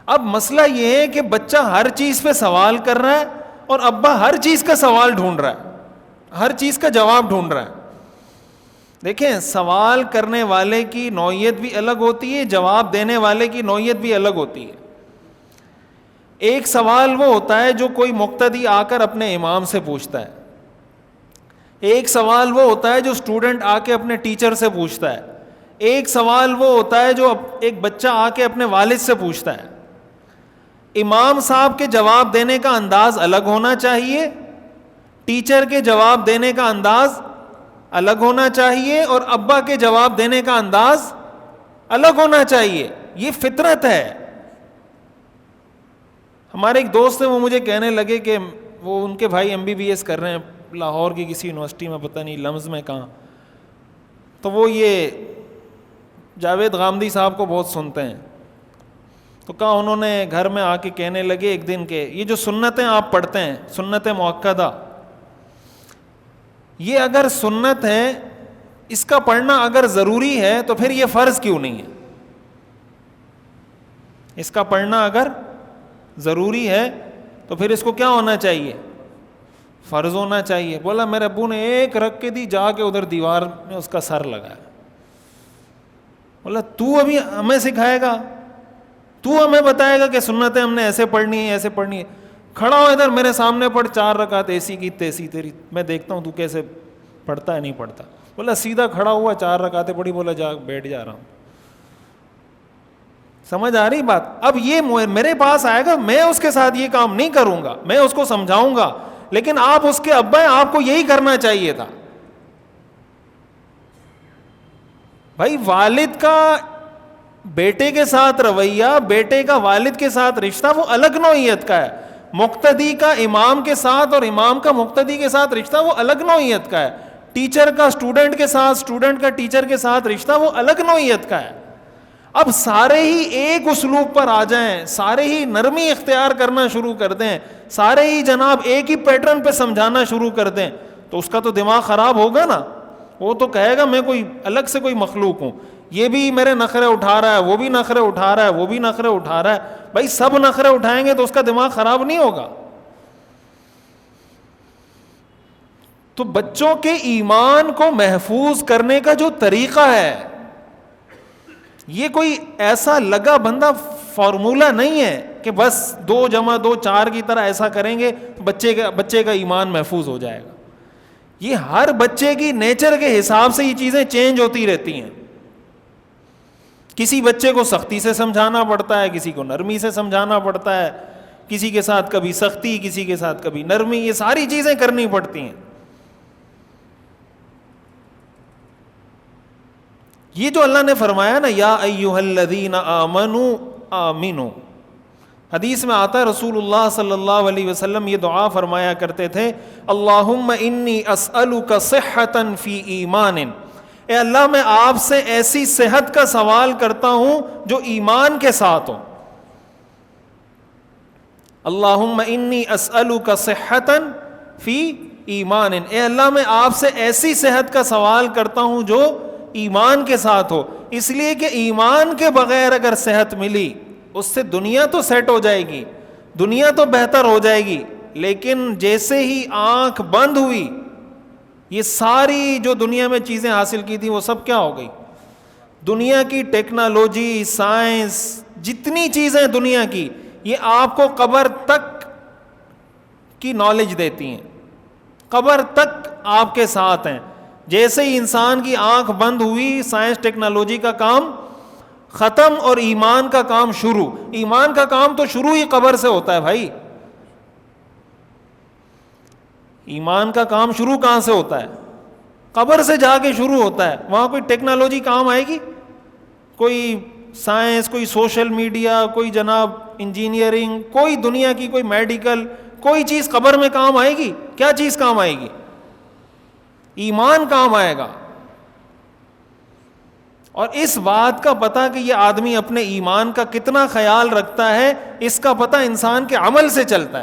اب مسئلہ یہ ہے کہ بچہ ہر چیز پہ سوال کر رہا ہے اور ابا ہر چیز کا سوال ڈھونڈ رہا ہے، ہر چیز کا جواب ڈھونڈ رہا ہے. دیکھیں سوال کرنے والے کی نوعیت بھی الگ ہوتی ہے، جواب دینے والے کی نوعیت بھی الگ ہوتی ہے. ایک سوال وہ ہوتا ہے جو کوئی مقتدی آ کر اپنے امام سے پوچھتا ہے، ایک سوال وہ ہوتا ہے جو اسٹوڈنٹ آ کے اپنے ٹیچر سے پوچھتا ہے، ایک سوال وہ ہوتا ہے جو ایک بچہ آ کے اپنے والد سے پوچھتا ہے. امام صاحب کے جواب دینے کا انداز الگ ہونا چاہیے، ٹیچر کے جواب دینے کا انداز الگ ہونا چاہیے، اور ابا کے جواب دینے کا انداز الگ ہونا چاہیے. یہ فطرت ہے. ہمارے ایک دوست ہیں، وہ مجھے کہنے لگے کہ وہ ان کے بھائی MBBS کر رہے ہیں لاہور کی کسی یونیورسٹی میں، پتہ نہیں لمز میں کہاں. تو وہ یہ جاوید غامدی صاحب کو بہت سنتے ہیں. تو کہا انہوں نے گھر میں آ کے کہنے لگے ایک دن کہ یہ جو سنتیں آپ پڑھتے ہیں، سنت مؤکدہ، یہ اگر سنت ہے، اس کا پڑھنا اگر ضروری ہے تو پھر یہ فرض کیوں نہیں ہے؟ اس کا پڑھنا اگر ضروری ہے تو پھر اس کو کیا ہونا چاہیے؟ فرض ہونا چاہیے. بولا میرے ابو نے ایک رکھ کے دی، جا کے ادھر دیوار میں اس کا سر لگایا. بولا تو ابھی ہمیں سکھائے گا، تو ہمیں بتائے گا کہ سنتیں ہم نے ایسے پڑھنی ہے ایسے پڑھنی ہے؟ کھڑا ہو ادھر میرے سامنے پڑھ 4 رکعت ایسی کی تیسی تیری، میں دیکھتا ہوں تو کیسے پڑھتا ہے نہیں پڑھتا. بولا سیدھا کھڑا ہوا 4 رکعتیں پڑھی. بولا جا بیٹھ جا رہا ہوں. سمجھ آ رہی بات؟ اب یہ میرے پاس آئے گا، میں اس کے ساتھ یہ کام نہیں کروں گا، میں اس کو سمجھاؤں گا، لیکن آپ اس کے ابا ہیں، آپ کو یہی کرنا چاہیے تھا. بھائی والد کا بیٹے کے ساتھ رویہ، بیٹے کا والد کے ساتھ رشتہ وہ الگ نوعیت کا ہے. مقتدی کا امام کے ساتھ اور امام کا مقتدی کے ساتھ رشتہ وہ الگ نوعیت کا ہے. ٹیچر کا اسٹوڈنٹ کے ساتھ، اسٹوڈنٹ کا ٹیچر کے ساتھ رشتہ وہ الگ نوعیت کا ہے. اب سارے ہی ایک اسلوب پر آ جائیں، سارے ہی نرمی اختیار کرنا شروع کر دیں، سارے ہی جناب ایک ہی پیٹرن پہ سمجھانا شروع کر دیں، تو اس کا تو دماغ خراب ہوگا نا. وہ تو کہے گا میں کوئی الگ سے کوئی مخلوق ہوں، یہ بھی میرے نخرے اٹھا رہا ہے، وہ بھی نخرے اٹھا رہا ہے، وہ بھی نخرے اٹھا رہا ہے. بھائی سب نخرے اٹھائیں گے تو اس کا دماغ خراب نہیں ہوگا. تو بچوں کے ایمان کو محفوظ کرنے کا جو طریقہ ہے، یہ کوئی ایسا لگا بندہ فارمولہ نہیں ہے کہ بس 2 + 2 4 کی طرح ایسا کریں گے بچے کا ایمان محفوظ ہو جائے گا. یہ ہر بچے کی نیچر کے حساب سے یہ چیزیں چینج ہوتی رہتی ہیں. کسی بچے کو سختی سے سمجھانا پڑتا ہے، کسی کو نرمی سے سمجھانا پڑتا ہے، کسی کے ساتھ کبھی سختی، کسی کے ساتھ کبھی نرمی، یہ ساری چیزیں کرنی پڑتی ہیں. یہ جو اللہ نے فرمایا نا یا ایھا الذین آمنوا آمنوا، حدیث میں آتا ہے رسول اللہ صلی اللہ علیہ وسلم یہ دعا فرمایا کرتے تھے، اللہم انی اسألک صحۃ فی ایمان، اے اللہ میں آپ سے ایسی صحت کا سوال کرتا ہوں جو ایمان کے ساتھ ہو. اللہم انی اسألک صحۃ فی ایمان، اے اللہ میں آپ سے ایسی صحت کا سوال کرتا ہوں جو ایمان کے ساتھ ہو. اس لیے کہ ایمان کے بغیر اگر صحت ملی، اس سے دنیا تو سیٹ ہو جائے گی، دنیا تو بہتر ہو جائے گی، لیکن جیسے ہی آنکھ بند ہوئی، یہ ساری جو دنیا میں چیزیں حاصل کی تھی وہ سب کیا ہو گئی؟ دنیا کی ٹیکنالوجی، سائنس، جتنی چیزیں دنیا کی، یہ آپ کو قبر تک کی نالج دیتی ہیں، قبر تک آپ کے ساتھ ہیں. جیسے ہی انسان کی آنکھ بند ہوئی، سائنس ٹیکنالوجی کا کام ختم اور ایمان کا کام شروع. ایمان کا کام تو شروع ہی قبر سے ہوتا ہے بھائی. ایمان کا کام شروع کہاں سے ہوتا ہے؟ قبر سے جا کے شروع ہوتا ہے. وہاں کوئی ٹیکنالوجی کام آئے گی؟ کوئی سائنس، کوئی سوشل میڈیا، کوئی جناب انجینئرنگ، کوئی دنیا کی کوئی میڈیکل، کوئی چیز قبر میں کام آئے گی؟ کیا چیز کام آئے گی؟ ایمان کام آئے گا. اور اس بات کا پتہ کہ یہ آدمی اپنے ایمان کا کتنا خیال رکھتا ہے، اس کا پتہ انسان کے عمل سے چلتا ہے.